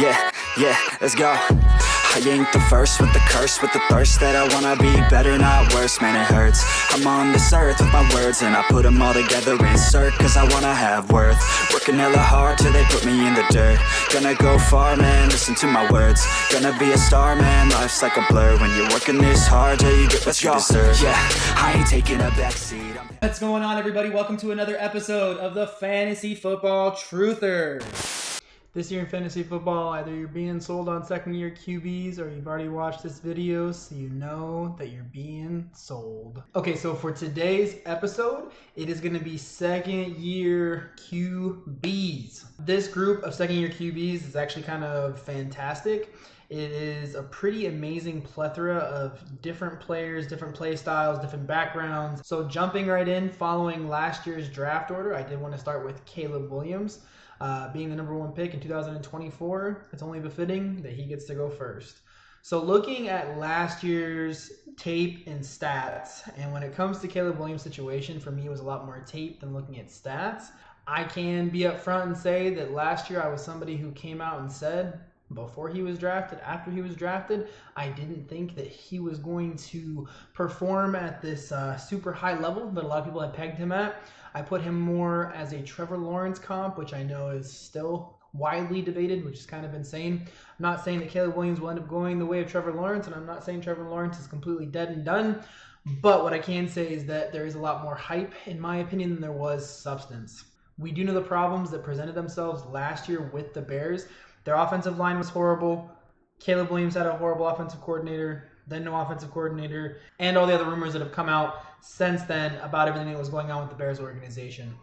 Yeah, let's go. I ain't the first with the curse, with the thirst that I wanna be better, not worse, man it hurts. I'm on this earth with my words and I put them all together, insert, cause I wanna have worth. Working hella hard till they put me in the dirt. Gonna go far, man, listen to my words. Gonna be a star, man, life's like a blur. When you're working this hard till you get what you deserve. Yeah, I ain't taking a backseat. What's going on, everybody? Welcome to another episode of the Fantasy Football Truther. This year in fantasy football, either you're being sold on second-year QBs or you've already watched this video, so you know that you're being sold. Okay, so for today's episode, it is going to be second-year QBs. This group of second-year QBs is actually kind of fantastic. It is a pretty amazing plethora of different players, different play styles, different backgrounds. So jumping right in, following last year's draft order, I did want to start with Caleb Williams. Being the number one pick in 2024, it's only befitting that he gets to go first. So looking at last year's tape and stats, and when it comes to Caleb Williams' situation, for me it was a lot more tape than looking at stats. I can be upfront and say that last year I was somebody who came out and said, before he was drafted, after he was drafted, I didn't think that he was going to perform at this super high level that a lot of people had pegged him at. I put him more as a Trevor Lawrence comp, which I know is still widely debated, which is kind of insane. I'm not saying that Caleb Williams will end up going the way of Trevor Lawrence, and I'm not saying Trevor Lawrence is completely dead and done. But what I can say is that there is a lot more hype, in my opinion, than there was substance. We do know the problems that presented themselves last year with the Bears. Their offensive line was horrible. Caleb Williams had a horrible offensive coordinator, then no offensive coordinator, and all the other rumors that have come out since then about everything that was going on with the Bears organization.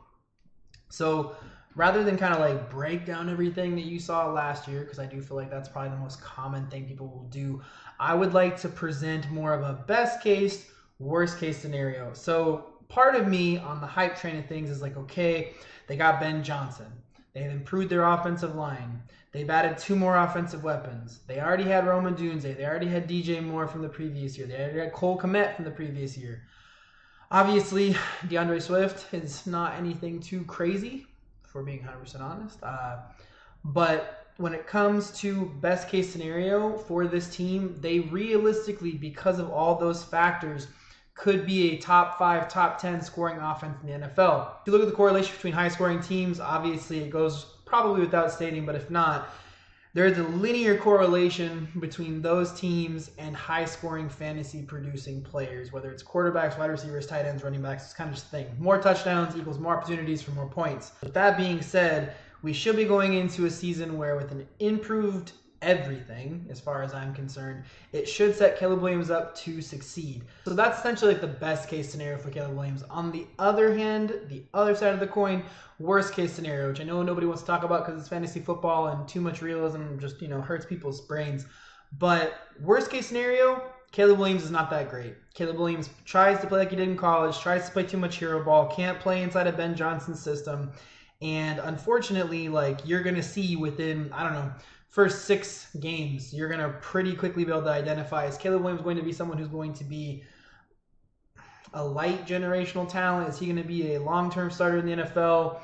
So rather than kind of like break down everything that you saw last year, because I do feel like that's probably the most common thing people will do, I would like to present more of a best case, worst case scenario. So part of me on the hype train of things is like, okay, they got Ben Johnson. They've improved their offensive line. They've added 2 more offensive weapons. They already had Roman Dunze. They already had DJ Moore from the previous year. They already had Cole Kmet from the previous year. Obviously, DeAndre Swift is not anything too crazy, for being 100% honest. But when it comes to best case scenario for this team, they realistically, because of all those factors, could be a top 5, top 10 scoring offense in the NFL. If you look at the correlation between high scoring teams, obviously it goes probably without stating, but if not, there is a linear correlation between those teams and high scoring fantasy producing players, whether it's quarterbacks, wide receivers, tight ends, running backs, it's kind of just a thing. More touchdowns equals more opportunities for more points. With that being said, we should be going into a season where with an improved everything, as far as I'm concerned, it should set Caleb Williams up to succeed. So that's essentially like the best case scenario for Caleb Williams. On the other hand, the other side of the coin, worst case scenario, which I know nobody wants to talk about because it's fantasy football and too much realism just, hurts people's brains. But worst case scenario, Caleb Williams is not that great. Caleb Williams tries to play like he did in college, tries to play too much hero ball, can't play inside of Ben Johnson's system. And unfortunately, you're going to see within, first 6 games, you're going to pretty quickly be able to identify, is Caleb Williams going to be someone who's going to be a light generational talent? Is he going to be a long-term starter in the NFL?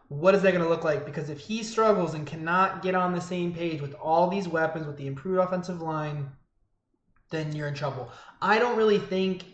What is that going to look like? Because if he struggles and cannot get on the same page with all these weapons, with the improved offensive line, then you're in trouble. I don't really think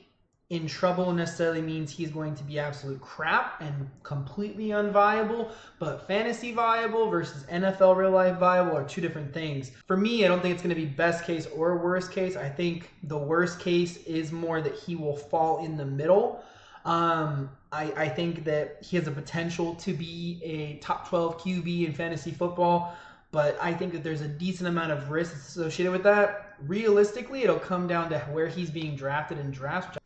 in trouble necessarily means he's going to be absolute crap and completely unviable, but fantasy viable versus NFL real life viable are 2 different things. For me, I don't think it's going to be best case or worst case. I think the worst case is more that he will fall in the middle. I think that he has a potential to be a top 12 QB in fantasy football, but I think that there's a decent amount of risk associated with that. Realistically, it'll come down to where he's being drafted in drafts.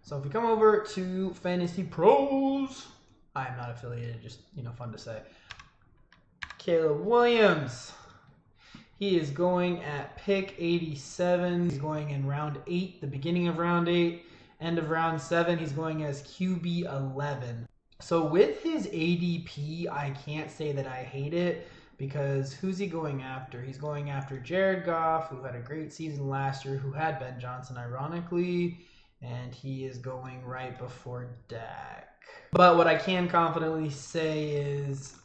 So if we come over to Fantasy Pros, I am not affiliated, just, fun to say. Caleb Williams, he is going at pick 87. He's going in round 8, the beginning of round 8, end of round 7. He's going as QB 11. So with his ADP, I can't say that I hate it, because who's he going after? He's going after Jared Goff, who had a great season last year, who had Ben Johnson, ironically. And he is going right before Dak. But what I can confidently say is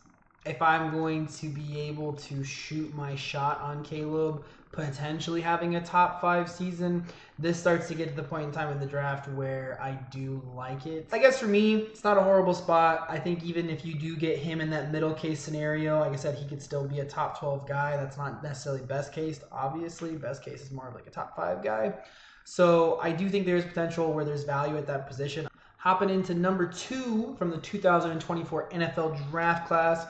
if I'm going to be able to shoot my shot on Caleb potentially having a top 5 season, this starts to get to the point in time in the draft where I do like it. I guess for me, it's not a horrible spot. I think even if you do get him in that middle case scenario, like I said, he could still be a top 12 guy. That's not necessarily best case, obviously. Best case is more of like a top 5 guy. So I do think there's potential where there's value at that position. Hopping into number 2 from the 2024 NFL draft class,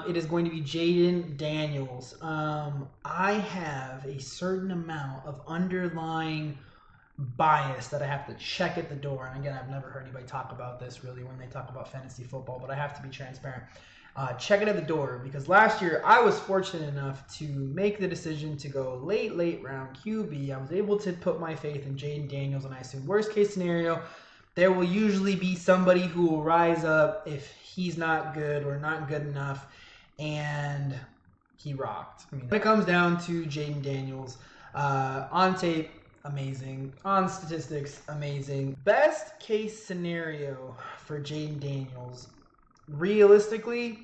it is going to be Jayden Daniels. I have a certain amount of underlying bias that I have to check at the door. And again, I've never heard anybody talk about this really when they talk about fantasy football, but I have to be transparent. Check it at the door, because last year I was fortunate enough to make the decision to go late round QB. I was able to put my faith in Jayden Daniels, and I assume worst case scenario, there will usually be somebody who will rise up if he's not good or not good enough, and he rocked. I mean, when it comes down to Jayden Daniels, on tape, amazing. On statistics, amazing. Best case scenario for Jayden Daniels, realistically,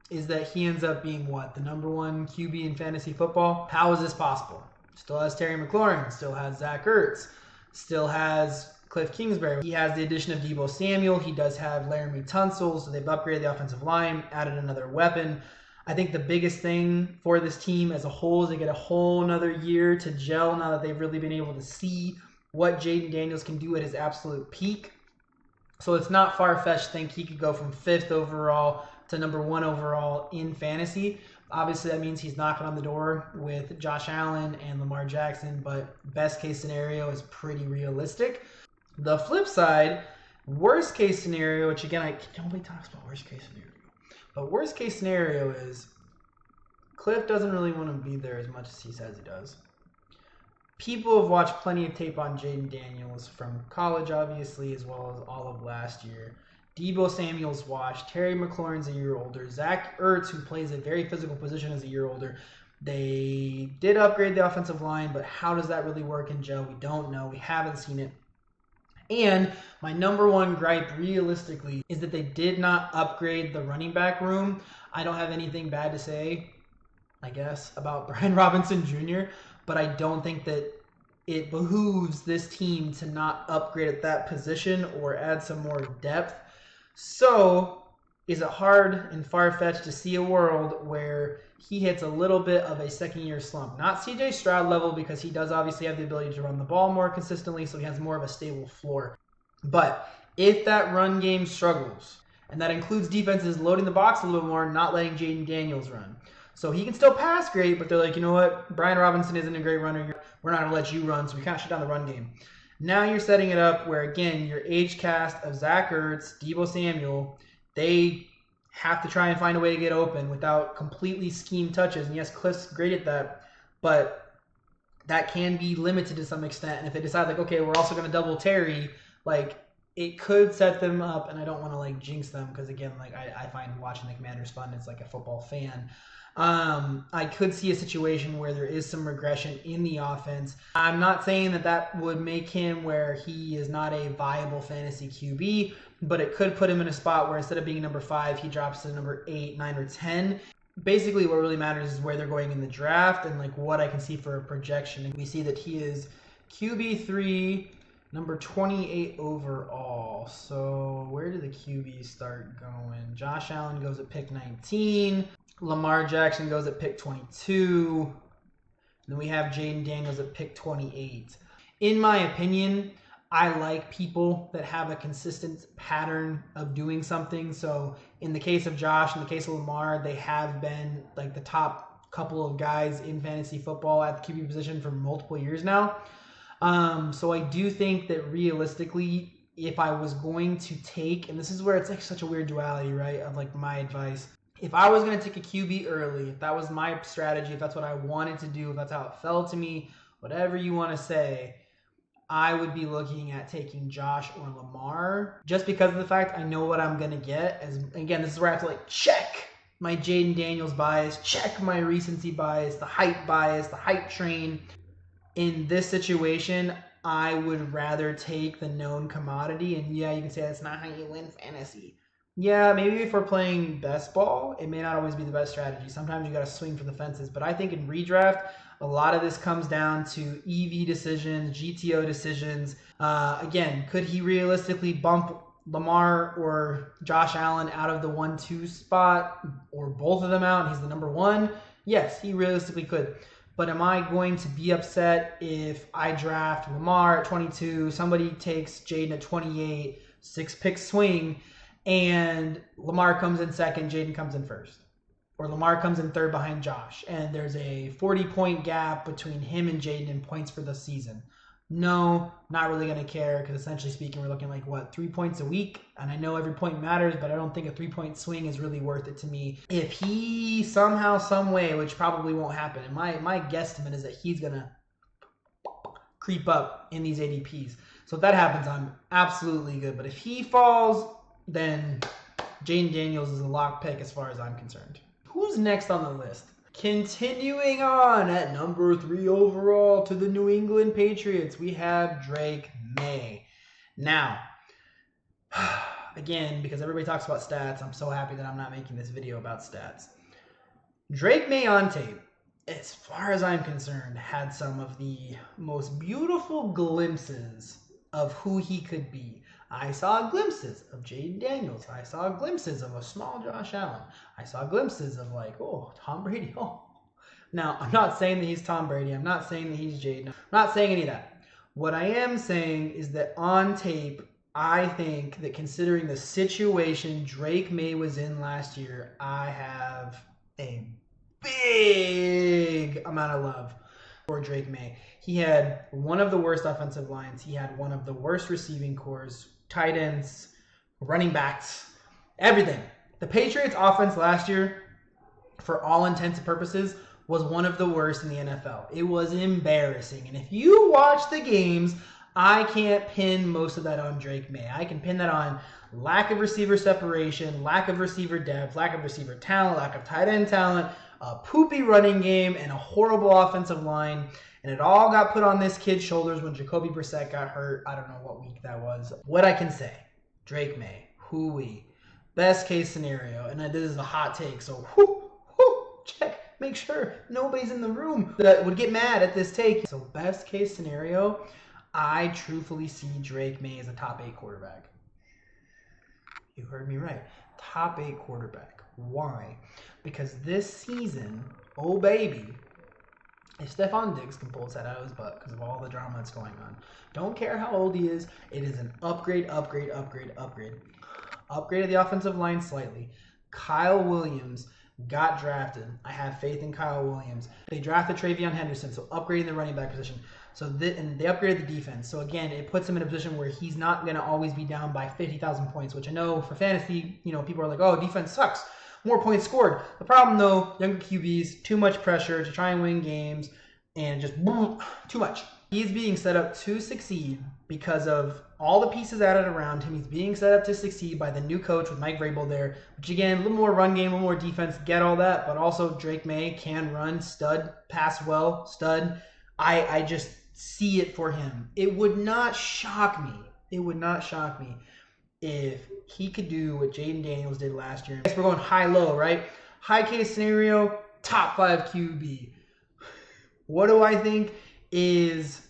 is that he ends up being what? The number 1 QB in fantasy football? How is this possible? Still has Terry McLaurin, still has Zach Ertz, still has Cliff Kingsbury. He has the addition of Deebo Samuel. He does have Laramie Tunsil, so they've upgraded the offensive line, added another weapon. I think the biggest thing for this team as a whole is they get a whole another year to gel now that they've really been able to see what Jayden Daniels can do at his absolute peak. So it's not far-fetched to think he could go from 5th overall to number 1 overall in fantasy. Obviously, that means he's knocking on the door with Josh Allen and Lamar Jackson, but best case scenario is pretty realistic. The flip side, worst case scenario, which again, nobody talks about worst case scenario, but worst case scenario is Cliff doesn't really want to be there as much as he says he does. People have watched plenty of tape on Jayden Daniels from college, obviously, as well as all of last year. Deebo Samuel's watched. Terry McLaurin's a year older. Zach Ertz, who plays a very physical position, is a year older. They did upgrade the offensive line, but how does that really work in Joe? We don't know. We haven't seen it. And my number 1 gripe, realistically, is that they did not upgrade the running back room. I don't have anything bad to say, I guess, about Brian Robinson Jr., but I don't think that it behooves this team to not upgrade at that position or add some more depth. So, is it hard and far-fetched to see a world where he hits a little bit of a second-year slump? Not CJ Stroud level, because he does obviously have the ability to run the ball more consistently, so he has more of a stable floor. But if that run game struggles, and that includes defenses loading the box a little bit more, not letting Jayden Daniels run. So he can still pass great, but they're like, you know what? Brian Robinson isn't a great runner. We're not going to let you run, so we kind of shut down the run game. Now you're setting it up where, again, your age cast of Zach Ertz, Deebo Samuel, they have to try and find a way to get open without completely scheme touches. And yes, Cliff's great at that, but that can be limited to some extent. And if they decide, like, okay, we're also going to double Terry, like, it could set them up, and I don't want to, like, jinx them because, again, like, I find watching the Commanders fun as, like, a football fan. I could see a situation where there is some regression in the offense. I'm not saying that that would make him where he is not a viable fantasy QB, but it could put him in a spot where instead of being number 5, he drops to number 8, 9, or 10. Basically, what really matters is where they're going in the draft and like what I can see for a projection. And we see that he is QB3, number 28 overall. So where do the QBs start going? Josh Allen goes at pick 19. Lamar Jackson goes at pick 22. Then we have Jayden Daniels at pick 28. In my opinion, I like people that have a consistent pattern of doing something. So in the case of Josh, in the case of Lamar, they have been like the top couple of guys in fantasy football at the QB position for multiple years now. So I do think that realistically, if I was going to take, and this is where it's like such a weird duality, right, of like my advice. If I was going to take a QB early, if that was my strategy, if that's what I wanted to do, if that's how it fell to me, whatever you want to say, I would be looking at taking Josh or Lamar just because of the fact I know what I'm going to get. As again, this is where I have to like check my Jayden Daniels bias, check my recency bias, the hype train. In this situation, I would rather take the known commodity. And yeah, you can say that's not how you win fantasy. Yeah, maybe if we're playing best ball, it may not always be the best strategy. Sometimes you got to swing for the fences. But I think in redraft, a lot of this comes down to EV decisions, GTO decisions. Again, could he realistically bump Lamar or Josh Allen out of the 1-2 spot, or both of them out, and he's the number one? Yes, he realistically could. But am I going to be upset if I draft Lamar at 22, somebody takes Jayden at 28, 6-pick swing, and Lamar comes in second, Jayden comes in first? Or Lamar comes in third behind Josh, and there's a 40-point gap between him and Jayden in points for the season? No, not really going to care, because essentially speaking, we're looking like, 3 points a week? And I know every point matters, but I don't think a 3-point swing is really worth it to me. If he somehow, some way, which probably won't happen, and my guesstimate is that he's going to creep up in these ADPs. So if that happens, I'm absolutely good. But if he falls, then Jayden Daniels is a lock pick as far as I'm concerned. Who's next on the list? Continuing on at number 3 overall to the New England Patriots, we have Drake Maye. Now, again, because everybody talks about stats, I'm so happy that I'm not making this video about stats. Drake Maye on tape, as far as I'm concerned, had some of the most beautiful glimpses of who he could be. I saw glimpses of Jayden Daniels. I saw glimpses of a small Josh Allen. I saw glimpses of Tom Brady. Oh. Now, I'm not saying that he's Tom Brady. I'm not saying that he's Jayden. I'm not saying any of that. What I am saying is that on tape, I think that considering the situation Drake Maye was in last year, I have a big amount of love for Drake Maye. He had one of the worst offensive lines. He had one of the worst receiving cores, tight ends, running backs, everything. The Patriots offense last year, for all intents and purposes, was one of the worst in the NFL. It was embarrassing. And if you watch the games, I can't pin most of that on Drake Maye. I can pin that on lack of receiver separation, lack of receiver depth, lack of receiver talent, lack of tight end talent, a poopy running game, and a horrible offensive line. And it all got put on this kid's shoulders when Jacoby Brissett got hurt. I don't know what week that was. What I can say, Drake Maye, hoo-wee. Best case scenario, and this is a hot take, so check. Make sure nobody's in the room that would get mad at this take. So best case scenario, I truthfully see Drake Maye as a top 8 quarterback. You heard me right. Top 8 quarterback. Why? Because this season, oh baby, if Stephon Diggs can pull his head out of his butt because of all the drama that's going on, don't care how old he is, it is an upgrade. Upgraded the offensive line slightly. Kyle Williams got drafted. I have faith in Kyle Williams. They drafted Travion Henderson, so upgrading the running back position. And they upgraded the defense. So again, it puts him in a position where he's not going to always be down by 50,000 points, which I know for fantasy, people are like, oh, defense sucks. More points scored. The problem, though, younger QBs, too much pressure to try and win games, and just too much. He's being set up to succeed because of all the pieces added around him. He's being set up to succeed by the new coach with Mike Vrabel there, which again, a little more run game, a little more defense, get all that, but also Drake Maye can run, stud, pass well, stud. I just see it for him. It would not shock me. If he could do what Jayden Daniels did last year. We're going high-low, right? High case scenario, top 5 QB. What do I think is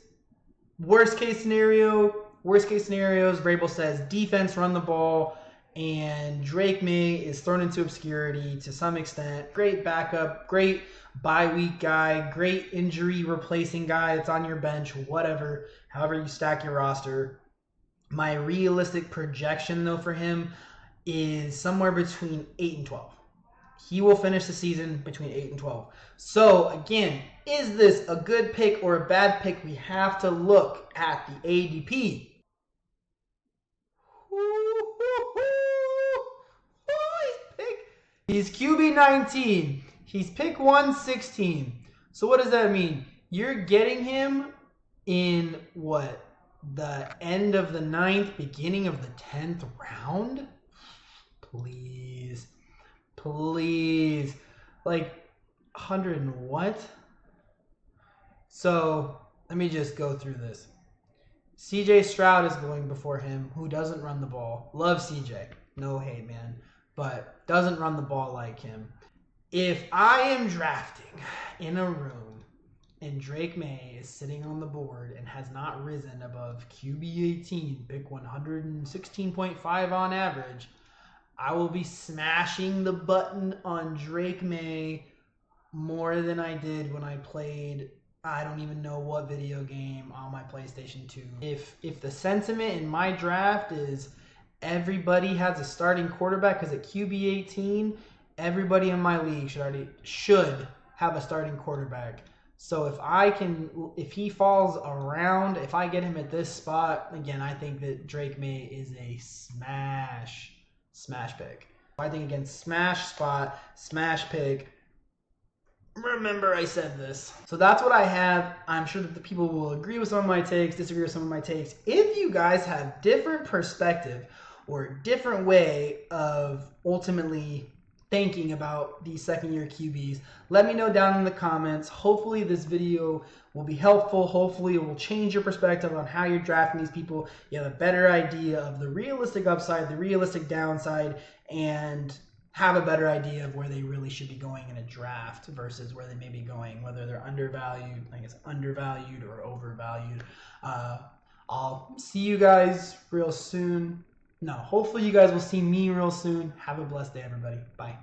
worst case scenario? Worst case scenarios, Vrabel says defense, run the ball, and Drake Maye is thrown into obscurity to some extent. Great backup, great bye week guy, great injury replacing guy that's on your bench, whatever, however you stack your roster. My realistic projection, though, for him is somewhere between 8 and 12. He will finish the season between 8 and 12. So, again, is this a good pick or a bad pick? We have to look at the ADP. He's QB 19. He's pick 116. So what does that mean? You're getting him in what? The end of the 9th, beginning of the 10th round? Please. Like 100 and what? So let me just go through this. CJ Stroud is going before him, who doesn't run the ball. Love CJ. No hate, man. But doesn't run the ball like him. If I am drafting in a room and Drake Maye is sitting on the board and has not risen above QB 18, pick 116.5 on average, I will be smashing the button on Drake Maye more than I did when I played I don't even know what video game on my PlayStation 2. If the sentiment in my draft is everybody has a starting quarterback because at QB 18, everybody in my league should have a starting quarterback. So if he falls around, if I get him at this spot, again, I think that Drake Maye is a smash pick. I think again, smash spot, smash pick. Remember I said this. So that's what I have. I'm sure that the people will agree with some of my takes, disagree with some of my takes. If you guys have different perspective or different way of ultimately thinking about these second-year QBs, let me know down in the comments. Hopefully this video will be helpful. Hopefully it will change your perspective on how you're drafting these people. You have a better idea of the realistic upside, the realistic downside, and have a better idea of where they really should be going in a draft versus where they may be going, whether they're undervalued or overvalued. I'll see you guys real soon. No, hopefully you guys will see me real soon. Have a blessed day, everybody. Bye.